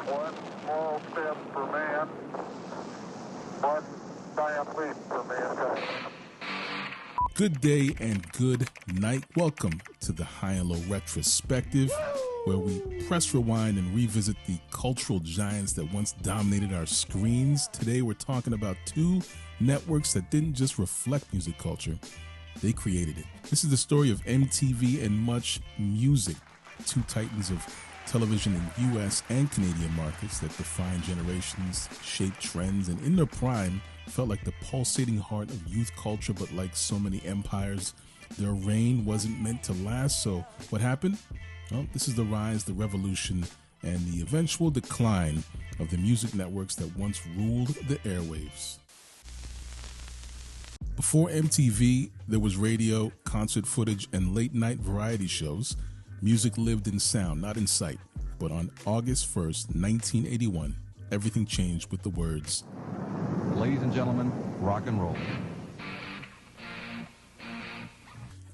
one small step for man, one giant leap for mankind. Good day and good night. Welcome to the High and Low Retrospective, where we press rewind and revisit the cultural giants that once dominated our screens. Today we're talking about two networks that didn't just reflect music culture, they created it. This is the story of MTV and MuchMusic, two titans of television in US and Canadian markets that defined generations, shaped trends, and in their prime felt like the pulsating heart of youth culture. But like so many empires, their reign wasn't meant to last. So what happened? Well, this is the rise, the revolution, and the eventual decline of the music networks that once ruled the airwaves. Before MTV, there was radio, concert footage, and late-night variety shows. Music lived in sound, not in sight. But on August 1st, 1981, everything changed with the words, "Ladies and gentlemen, rock and roll."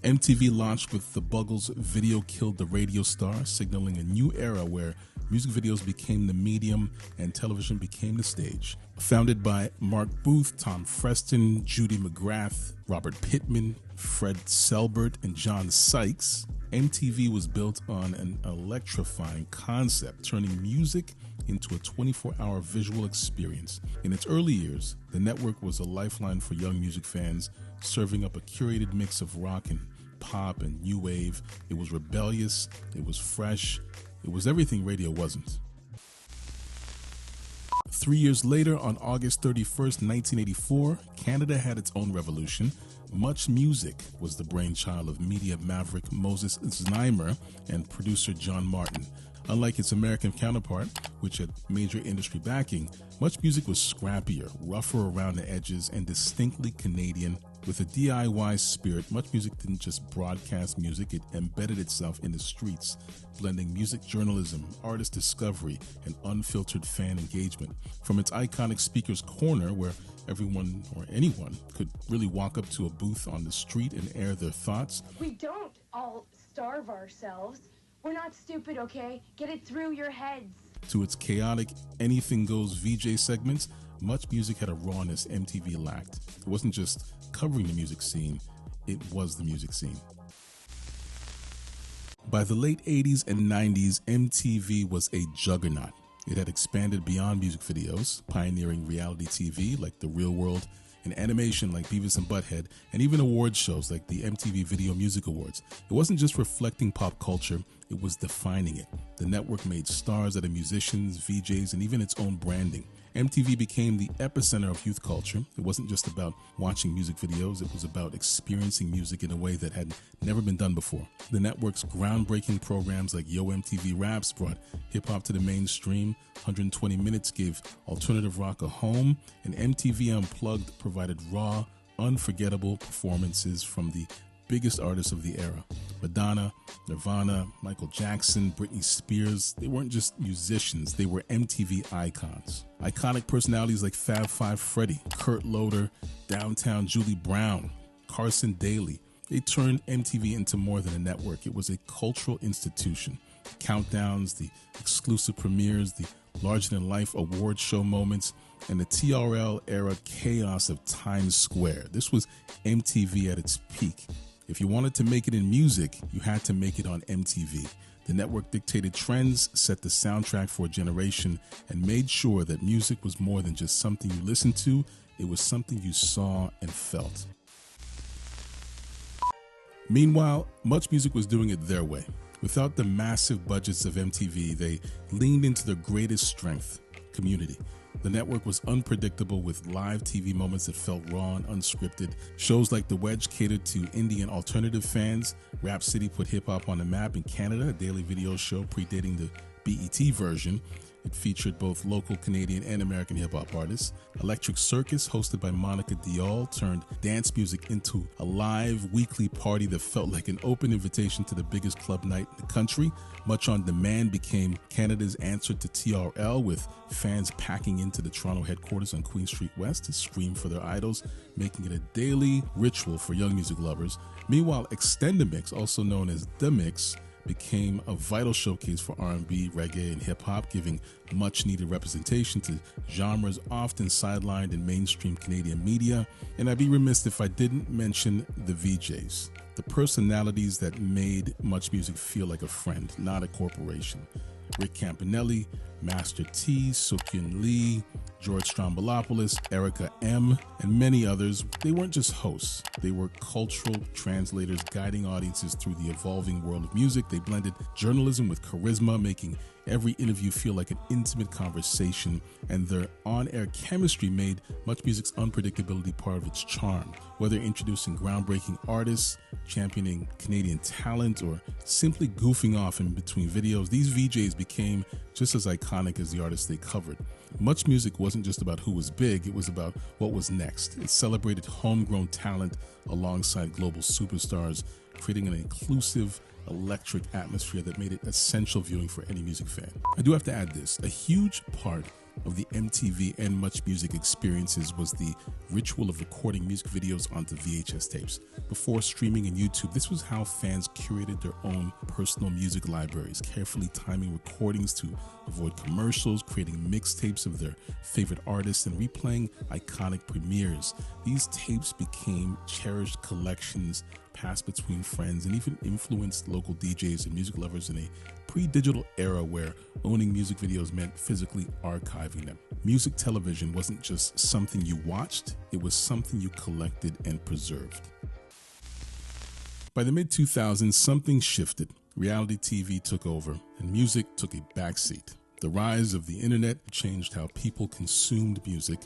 MTV launched with the Buggles' Video Killed the Radio Star, signaling a new era where music videos became the medium and television became the stage. Founded by Mark Booth, Tom Freston, Judy McGrath, Robert Pittman, Fred Selbert, and John Sykes, MTV was built on an electrifying concept, turning music into a 24-hour visual experience. In its early years, the network was a lifeline for young music fans, serving up a curated mix of rock and pop and new wave. It was rebellious, it was fresh, it was everything radio wasn't. 3 years later, on August 31st, 1984, Canada had its own revolution. MuchMusic was the brainchild of media maverick Moses Znaimer and producer John Martin. Unlike its American counterpart, which had major industry backing, MuchMusic was scrappier, rougher around the edges, and distinctly Canadian. With a DIY spirit, MuchMusic didn't just broadcast music, it embedded itself in the streets, blending music journalism, artist discovery, and unfiltered fan engagement. From its iconic Speaker's Corner, where everyone or anyone could really walk up to a booth on the street and air their thoughts. We don't all starve ourselves. We're not stupid, okay? Get it through your heads. To its chaotic, anything-goes VJ segments, MuchMusic had a rawness MTV lacked. It wasn't just covering the music scene, it was the music scene. By the late 80s and 90s, MTV was a juggernaut. It had expanded beyond music videos, pioneering reality TV like The Real World, and animation like Beavis and Butthead, and even award shows like the MTV Video Music Awards. It wasn't just reflecting pop culture, it was defining it. The network made stars out of musicians, VJs, and even its own branding. MTV became the epicenter of youth culture. It wasn't just about watching music videos, it was about experiencing music in a way that had never been done before. The network's groundbreaking programs like Yo MTV Raps brought hip-hop to the mainstream, 120 Minutes gave alternative rock a home, and MTV Unplugged provided raw, unforgettable performances from the biggest artists of the era. Madonna, Nirvana, Michael Jackson, Britney Spears, they weren't just musicians, they were MTV icons. Iconic personalities like Fab Five Freddy, Kurt Loder, Downtown Julie Brown, Carson Daly, they turned MTV into more than a network. It was a cultural institution. The countdowns, the exclusive premieres, the larger-than-life award show moments, and the TRL era chaos of Times Square. This was MTV at its peak. If you wanted to make it in music, you had to make it on MTV. The network dictated trends, set the soundtrack for a generation, and made sure that music was more than just something you listened to, it was something you saw and felt. Meanwhile, MuchMusic was doing it their way. Without the massive budgets of MTV, they leaned into their greatest strength, community. The network was unpredictable with live TV moments that felt raw and unscripted. Shows like The Wedge catered to indie and alternative fans. RapCity put hip-hop on the map in Canada, a daily video show predating the BET version. It featured both local Canadian and American hip-hop artists. Electric Circus, hosted by Monica Diol, turned dance music into a live weekly party that felt like an open invitation to the biggest club night in the country. MuchOnDemand became Canada's answer to TRL, with fans packing into the Toronto headquarters on Queen Street West to scream for their idols, making it a daily ritual for young music lovers. Meanwhile, Extendamix, also known as The Mix, became a vital showcase for R&B, reggae, and hip-hop, giving much-needed representation to genres often sidelined in mainstream Canadian media. And I'd be remiss if I didn't mention the VJs, the personalities that made MuchMusic feel like a friend, not a corporation. Rick Campanelli, Master T, Sukyin Lee, George Strombolopoulos, Erica M, and many others. They weren't just hosts. They were cultural translators guiding audiences through the evolving world of music. They blended journalism with charisma, making every interview feel like an intimate conversation, and their on-air chemistry made MuchMusic's unpredictability part of its charm. Whether introducing groundbreaking artists, championing Canadian talent, or simply goofing off in between videos, these VJs became just as iconic as the artists they covered. MuchMusic wasn't just about who was big, it was about what was next. It celebrated homegrown talent alongside global superstars, creating an inclusive, electric atmosphere that made it essential viewing for any music fan. I do have to add this, a huge part of the MTV and MuchMusic experiences was the ritual of recording music videos onto VHS tapes. Before streaming and YouTube, this was how fans curated their own personal music libraries, carefully timing recordings to avoid commercials, creating mixtapes of their favorite artists, and replaying iconic premieres. These tapes became cherished collections passed between friends and even influenced local DJs and music lovers in a pre-digital era where owning music videos meant physically archiving them. Music television wasn't just something you watched, it was something you collected and preserved. By the mid-2000s, something shifted. Reality TV took over, and music took a backseat. The rise of the internet changed how people consumed music.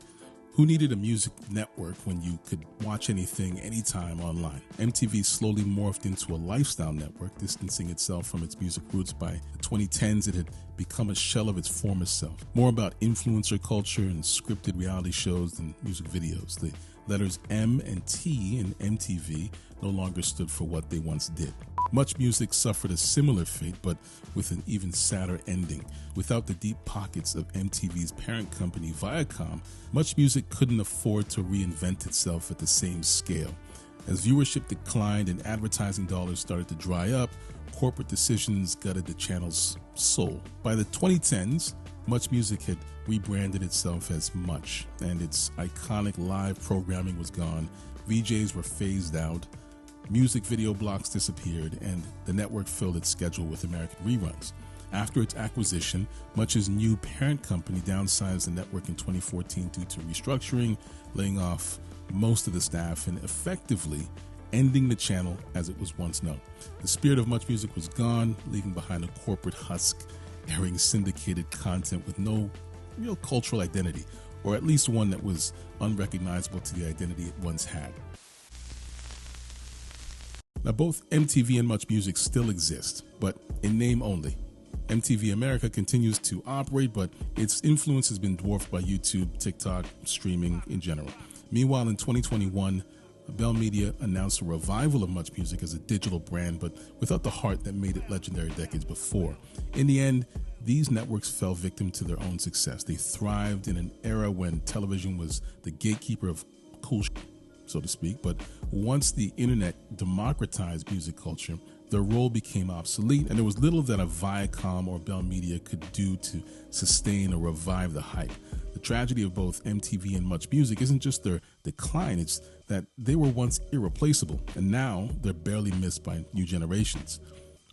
Who needed a music network when you could watch anything, anytime online? MTV slowly morphed into a lifestyle network, distancing itself from its music roots. By the 2010s, it had become a shell of its former self, more about influencer culture and scripted reality shows than music videos. The letters M and T in MTV no longer stood for what they once did. MuchMusic suffered a similar fate, but with an even sadder ending. Without the deep pockets of MTV's parent company, Viacom, MuchMusic couldn't afford to reinvent itself at the same scale. As viewership declined and advertising dollars started to dry up, corporate decisions gutted the channel's soul. By the 2010s, MuchMusic had rebranded itself as Much, and its iconic live programming was gone. VJs were phased out. Music video blocks disappeared, and the network filled its schedule with American reruns. After its acquisition, Much's new parent company downsized the network in 2014 due to restructuring, laying off most of the staff, and effectively ending the channel as it was once known. The spirit of MuchMusic was gone, leaving behind a corporate husk, airing syndicated content with no real cultural identity, or at least one that was unrecognizable to the identity it once had. Now, both MTV and MuchMusic still exist, but in name only. MTV America continues to operate, but its influence has been dwarfed by YouTube, TikTok, streaming in general. Meanwhile, in 2021, Bell Media announced a revival of MuchMusic as a digital brand, but without the heart that made it legendary decades before. In the end, these networks fell victim to their own success. They thrived in an era when television was the gatekeeper of cool shit, so to speak, but once the internet democratized music culture, their role became obsolete, and there was little that a Viacom or Bell Media could do to sustain or revive the hype. The tragedy of both MTV and MuchMusic isn't just their decline, it's that they were once irreplaceable, and now they're barely missed by new generations.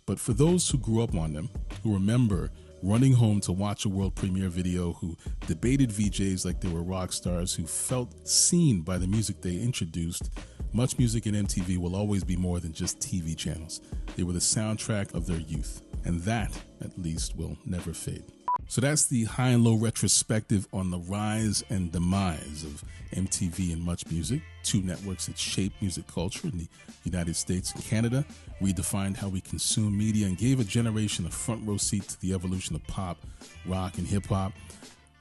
But for those who grew up on them, who remember running home to watch a world premiere video, who debated VJs like they were rock stars, who felt seen by the music they introduced, MuchMusic and MTV will always be more than just TV channels. They were the soundtrack of their youth, and that, at least, will never fade. So that's the High and Low Retrospective on the rise and demise of MTV and MuchMusic, two networks that shaped music culture in the United States and Canada, redefined how we consume media, and gave a generation a front row seat to the evolution of pop, rock, and hip-hop.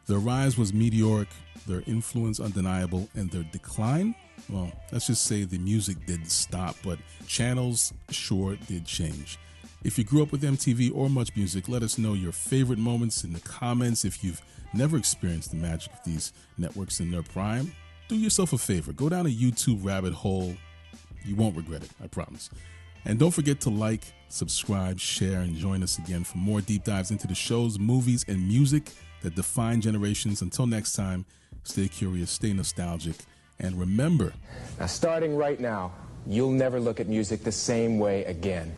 Their rise was meteoric, their influence undeniable, and their decline, well, let's just say the music didn't stop, but channels sure did change. If you grew up with MTV or MuchMusic, let us know your favorite moments in the comments. If you've never experienced the magic of these networks in their prime, do yourself a favor. Go down a YouTube rabbit hole. You won't regret it, I promise. And don't forget to like, subscribe, share, and join us again for more deep dives into the shows, movies, and music that define generations. Until next time, stay curious, stay nostalgic, and remember. Now, starting right now, you'll never look at music the same way again.